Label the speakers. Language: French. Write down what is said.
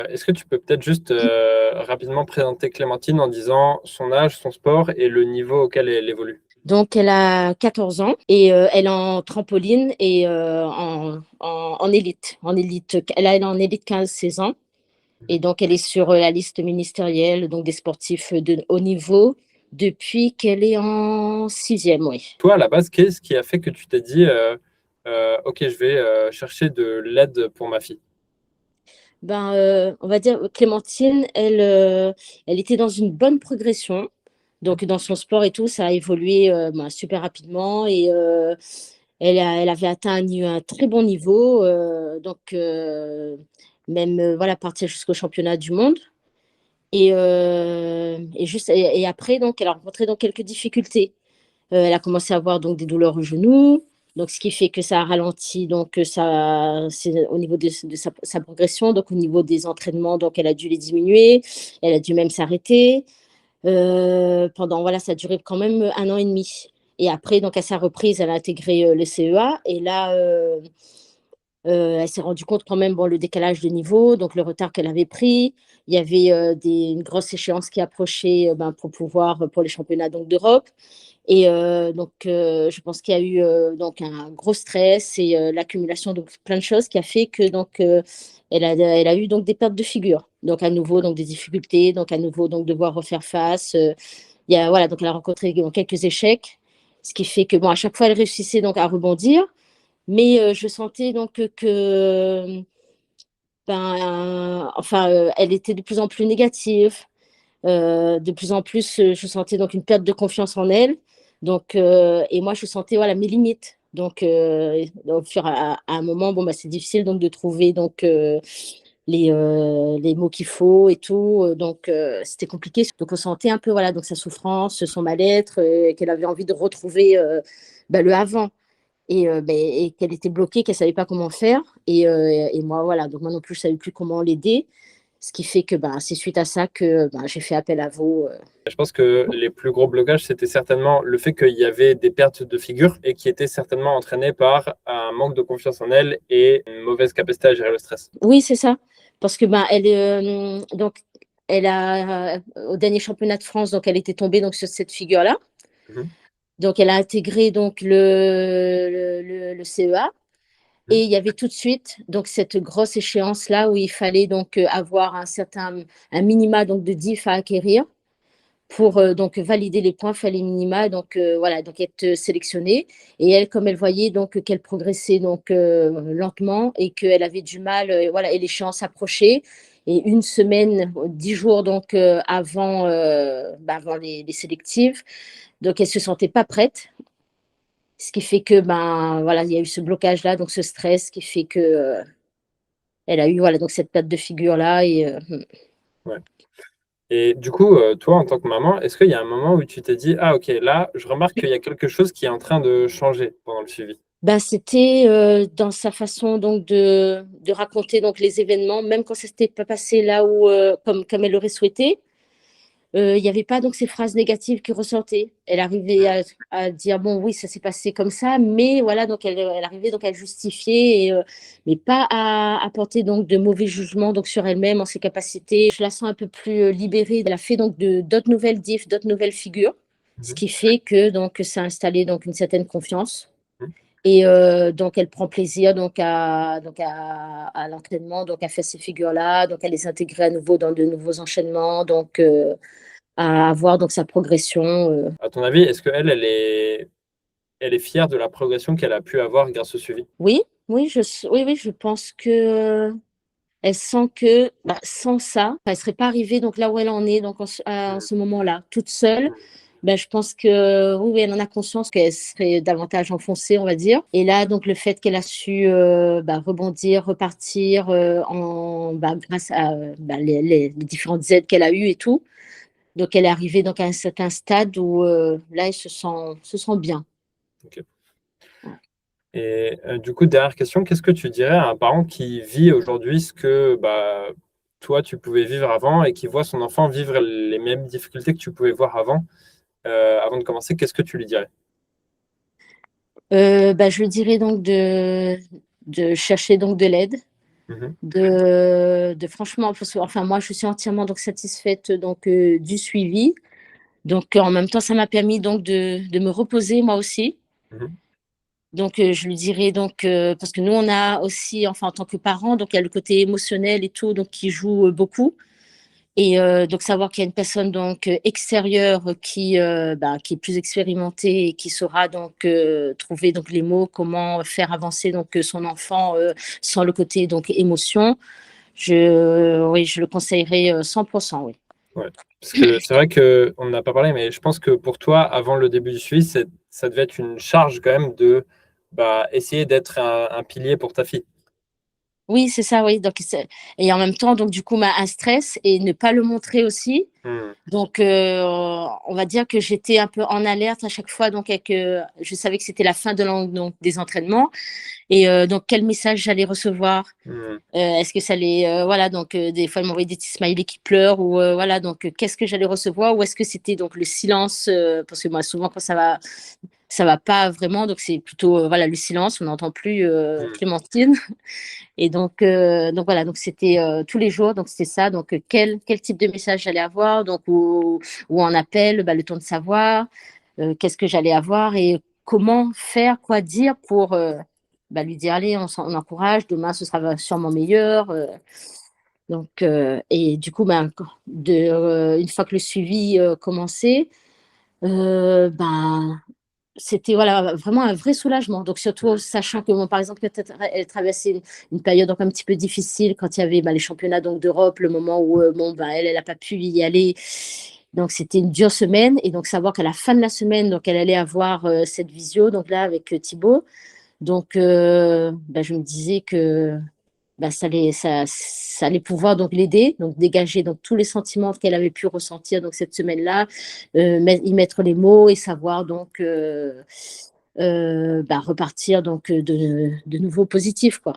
Speaker 1: Est-ce que tu peux peut-être juste rapidement présenter Clémentine en disant son âge, son sport et le niveau auquel elle évolue?
Speaker 2: Donc, elle a 14 ans et elle est en trampoline et en élite. Elle est en élite 15-16 ans. Et donc, elle est sur la liste ministérielle donc des sportifs de haut niveau depuis qu'elle est en sixième, oui.
Speaker 1: Toi, à la base, qu'est-ce qui a fait que tu t'es dit OK, je vais chercher de l'aide pour ma fille?
Speaker 2: On va dire Clémentine, elle était dans une bonne progression. Donc, dans son sport et tout, ça a évolué super rapidement et elle avait atteint un très bon niveau. Même voilà, partir jusqu'au championnat du monde. Et après, donc, elle a rencontré donc, quelques difficultés. Elle a commencé à avoir donc, des douleurs au genou. Donc, ce qui fait que ça a ralenti donc, c'est au niveau de sa progression. Donc, au niveau des entraînements, donc, elle a dû les diminuer. Elle a dû même s'arrêter. Voilà, ça a duré quand même 1 an et demi. Et après, donc, à sa reprise, elle a intégré le CEA. Et là, elle s'est rendue compte quand même, bon, le décalage de niveau, donc le retard qu'elle avait pris. Il y avait une grosse échéance qui approchait pour les championnats donc, d'Europe. Et je pense qu'il y a eu donc un gros stress et l'accumulation de plein de choses qui a fait que donc, elle a eu donc des pertes de figure. Donc, à nouveau, donc, des difficultés, donc, à nouveau, donc, devoir refaire face. Voilà, donc, elle a rencontré quelques échecs, ce qui fait que, bon, à chaque fois, elle réussissait donc à rebondir. Mais je sentais donc que, elle était de plus en plus négative. De plus en plus, je sentais donc une perte de confiance en elle. Donc, et moi, je sentais voilà, mes limites. Donc, au fur à un moment, bon, c'est difficile donc, de trouver donc, les mots qu'il faut et tout. Donc, c'était compliqué. Donc, on sentait un peu voilà, donc, sa souffrance, son mal-être, qu'elle avait envie de retrouver le avant et qu'elle était bloquée, qu'elle ne savait pas comment faire. Et moi, voilà, donc moi non plus, je ne savais plus comment l'aider. Ce qui fait que c'est suite à ça que j'ai fait appel à vous.
Speaker 1: Je pense que les plus gros blocages, c'était certainement le fait qu'il y avait des pertes de figure et qui étaient certainement entraînées par un manque de confiance en elle et une mauvaise capacité à gérer le stress.
Speaker 2: Oui, c'est ça. Parce que elle a au dernier championnat de France, donc elle était tombée donc sur cette figure-là.
Speaker 1: Mhm.
Speaker 2: Donc elle a intégré donc le CEA. Et il y avait tout de suite donc cette grosse échéance là où il fallait donc avoir un minima donc de diff à acquérir pour donc valider les points, faire les minima, donc voilà, donc être sélectionnée. Et elle, comme elle voyait donc qu'elle progressait donc lentement et qu'elle avait du mal, voilà, et l'échéance approchait. Et une semaine, 10 jours donc avant les sélectives, donc elle se sentait pas prête. Ce qui fait que voilà, il y a eu ce blocage là, donc ce stress qui fait que elle a eu voilà donc cette perte de figure là
Speaker 1: Ouais. Et du coup, toi, en tant que maman, est-ce qu'il y a un moment où tu t'es dit, ah ok, là, je remarque qu'il y a quelque chose qui est en train de changer pendant le suivi?
Speaker 2: C'était dans sa façon donc de raconter donc les événements, même quand ça s'était pas passé là où comme elle l'aurait souhaité. Il y avait pas donc ces phrases négatives qui ressortaient. Elle arrivait à dire bon oui ça s'est passé comme ça, mais voilà donc elle arrivait donc à justifier mais pas à apporter donc de mauvais jugements donc sur elle-même en ses capacités. Je la sens un peu plus libérée. Elle a fait donc d'autres nouvelles diffs, d'autres nouvelles figures, ce
Speaker 1: Mhm.
Speaker 2: qui fait que donc ça a installé donc une certaine confiance.
Speaker 1: Mhm.
Speaker 2: Et donc, elle prend plaisir à l'entraînement, donc à faire ces figures-là, donc à les intégrer à nouveau dans de nouveaux enchaînements, donc à avoir donc sa progression.
Speaker 1: À ton avis, est-ce qu'elle, elle est fière de la progression qu'elle a pu avoir grâce au suivi?
Speaker 2: Oui, oui, je pense que elle sent que sans ça, elle serait pas arrivée donc là où elle en est donc en
Speaker 1: Mhm.
Speaker 2: ce moment-là, toute seule. Je pense que oui, elle en a conscience qu'elle serait davantage enfoncée, on va dire. Et là, donc, le fait qu'elle a su rebondir, repartir grâce à les différentes aides qu'elle a eues et tout. Donc, elle est arrivée donc, à un certain stade où là, elle se sent bien.
Speaker 1: Ok. Et du coup, dernière question, qu'est-ce que tu dirais à un parent qui vit aujourd'hui ce que toi, tu pouvais vivre avant et qui voit son enfant vivre les mêmes difficultés que tu pouvais voir avant de commencer, qu'est-ce que tu lui dirais?
Speaker 2: Je lui dirais donc de chercher donc de l'aide,
Speaker 1: Mhm.
Speaker 2: Franchement, parce que, enfin, moi, je suis entièrement donc satisfaite donc du suivi. Donc, en même temps, ça m'a permis donc de me reposer moi aussi.
Speaker 1: Mhm.
Speaker 2: Donc, je lui dirais donc, parce que nous, on a aussi, enfin, en tant que parents, donc il y a le côté émotionnel et tout, donc qui joue beaucoup. Et donc savoir qu'il y a une personne donc extérieure qui est plus expérimentée et qui saura donc trouver donc les mots, comment faire avancer donc son enfant sans le côté donc émotion. Oui, je le conseillerais 100%, oui.
Speaker 1: Ouais. Parce que c'est vrai qu'on n'a pas parlé, mais je pense que pour toi, avant le début du suivi, ça devait être une charge quand même de essayer d'être un pilier pour ta fille.
Speaker 2: Oui, c'est ça, oui. Donc, et en même temps, donc du coup, un stress et ne pas le montrer aussi.
Speaker 1: Hmm.
Speaker 2: Donc, on va dire que j'étais un peu en alerte à chaque fois. Donc, je savais que c'était la fin donc, des entraînements. Et donc, quel message j'allais recevoir.
Speaker 1: Hmm.
Speaker 2: Est-ce que ça allait. Voilà, donc, des fois, elle m'envoyait des petits smileys qui pleurent. Ou voilà, donc, qu'est-ce que j'allais recevoir. Ou est-ce que c'était donc le silence parce que moi, souvent, quand ça va pas vraiment. Donc, c'est plutôt voilà, le silence. On n'entend plus
Speaker 1: Hmm.
Speaker 2: Clémentine. Et donc voilà, donc c'était tous les jours, donc c'était ça. Donc quel type de message j'allais avoir, donc ou en appel, le temps de savoir qu'est-ce que j'allais avoir et comment faire, quoi dire pour lui dire allez, on encourage, demain ce sera sûrement meilleur. Donc et du coup, une fois que le suivi commençait, c'était voilà, vraiment un vrai soulagement. Donc, surtout
Speaker 1: Hmm.
Speaker 2: sachant que, bon, par exemple, peut-être elle traversait une période donc, un petit peu difficile quand il y avait les championnats donc, d'Europe, le moment où elle n'a pas pu y aller. Donc, c'était une dure semaine. Et donc, savoir qu'à la fin de la semaine, donc, elle allait avoir cette visio donc, là, avec Thibaut. Donc, je me disais que ça allait pouvoir donc l'aider, donc dégager donc tous les sentiments qu'elle avait pu ressentir donc cette semaine-là, y mettre les mots et savoir donc repartir donc de nouveau positif quoi.